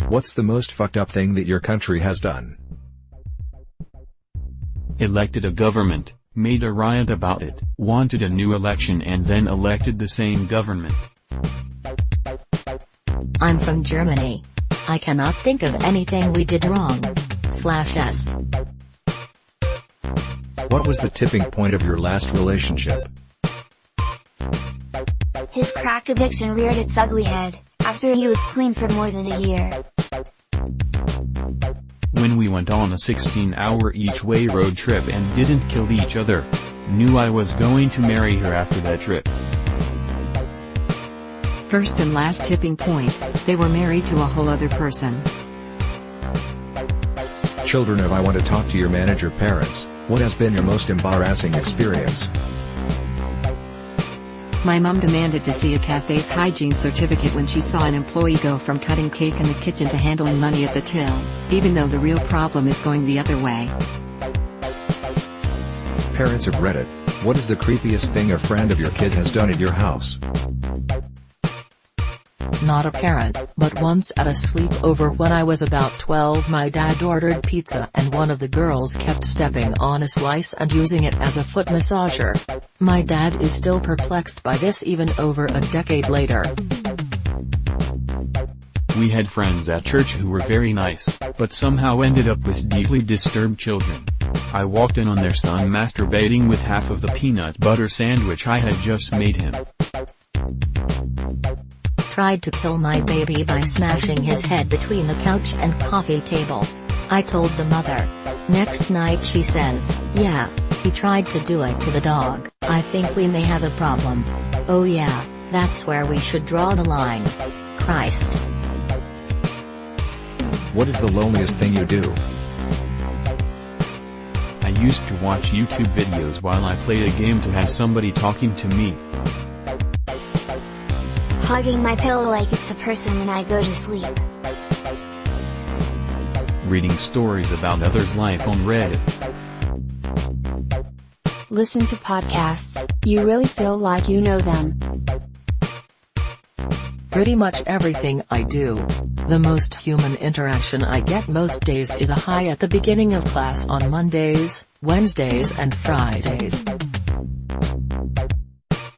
What's the most fucked up thing that your country has done? Elected a government, made a riot about it, wanted a new election and then elected the same government. I'm from Germany. I cannot think of anything we did wrong. /S. What was the tipping point of your last relationship? His crack addiction reared its ugly head, after he was clean for more than a year. When we went on a 16-hour each-way road trip and didn't kill each other. Knew I was going to marry her after that trip. First and last tipping point, they were married to a whole other person. Children of I want to talk to your manager parents, what has been your most embarrassing experience? My mom demanded to see a cafe's hygiene certificate when she saw an employee go from cutting cake in the kitchen to handling money at the till, even though the real problem is going the other way. Parents of Reddit, what is the creepiest thing a friend of your kid has done at your house? Not a parent, but once at a sleepover when I was about 12 my dad ordered pizza and one of the girls kept stepping on a slice and using it as a foot massager. My dad is still perplexed by this even over a decade later. We had friends at church who were very nice, but somehow ended up with deeply disturbed children. I walked in on their son masturbating with half of the peanut butter sandwich I had just made him. Tried to kill my baby by smashing his head between the couch and coffee table. I told the mother. Next night she says, yeah, he tried to do it to the dog. I think we may have a problem. Oh yeah, that's where we should draw the line. Christ. What is the loneliest thing you do? I used to watch YouTube videos while I played a game to have somebody talking to me. Hugging my pillow like it's a person when I go to sleep. Reading stories about others' life on Reddit. Listen to podcasts, you really feel like you know them. Pretty much everything I do. The most human interaction I get most days is a hi at the beginning of class on Mondays, Wednesdays and Fridays.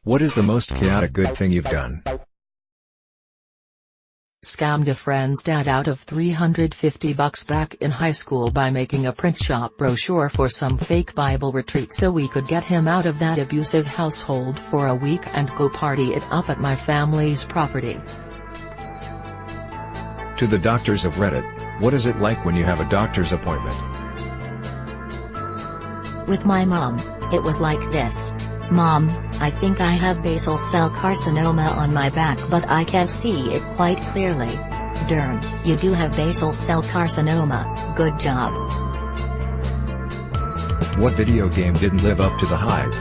What is the most chaotic good thing you've done? Scammed a friend's dad out of $350 back in high school by making a print shop brochure for some fake Bible retreat so we could get him out of that abusive household for a week and go party it up at my family's property. To the doctors of Reddit, what is it like when you have a doctor's appointment? With my mom, it was like this. Mom, I think I have basal cell carcinoma on my back but I can't see it quite clearly. Darn, you do have basal cell carcinoma, good job. What video game didn't live up to the hype?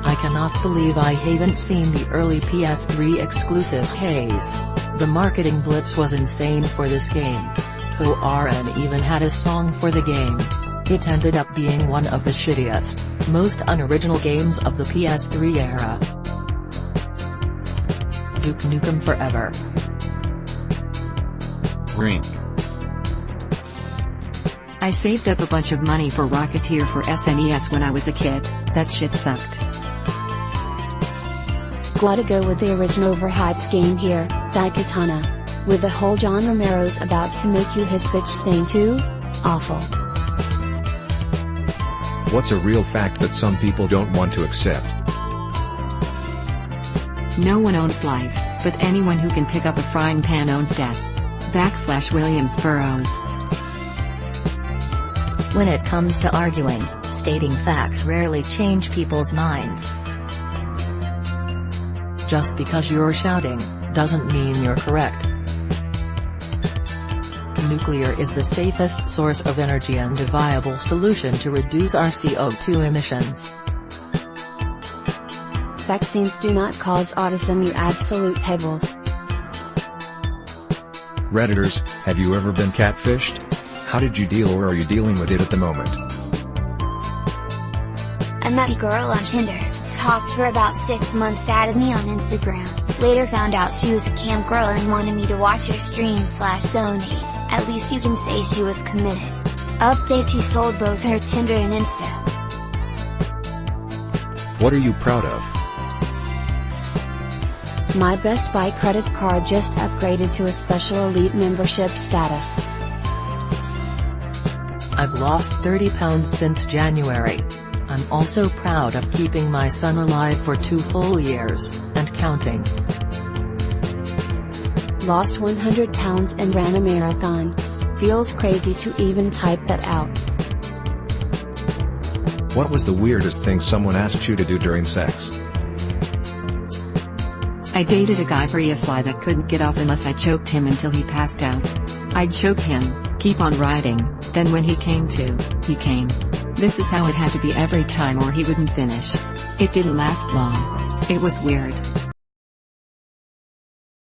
I cannot believe I haven't seen the early PS3 exclusive Haze. The marketing blitz was insane for this game. ORN even had a song for the game. It ended up being one of the shittiest, most unoriginal games of the PS3 era. Duke Nukem Forever. Brink. I saved up a bunch of money for Rocketeer for SNES when I was a kid. That shit sucked. Gotta go with the original overhyped Game Gear, Daikatana. With the whole John Romero's about to make you his bitch thing too? Awful. What's a real fact that some people don't want to accept? No one owns life, but anyone who can pick up a frying pan owns death. /Williams Burroughs. When it comes to arguing, stating facts rarely change people's minds. Just because you're shouting, doesn't mean you're correct. Nuclear is the safest source of energy and a viable solution to reduce our CO2 emissions. Vaccines do not cause autism, you absolute pebbles. Redditors, have you ever been catfished? How did you deal or are you dealing with it at the moment? I met a girl on Tinder, talked for about 6 months, added me on Instagram. Later found out she was a camp girl and wanted me to watch her stream/donate, at least you can say she was committed. Update: she sold both her Tinder and Insta. What are you proud of? My Best Buy credit card just upgraded to a special elite membership status. I've lost 30 pounds since January. I'm also proud of keeping my son alive for 2 full years, and counting. Lost 100 pounds and ran a marathon. Feels crazy to even type that out. What was the weirdest thing someone asked you to do during sex? I dated a guy for a fly that couldn't get off unless I choked him until he passed out. I'd choke him, keep on riding, then when he came to, he came. This is how it had to be every time or he wouldn't finish. It didn't last long. It was weird.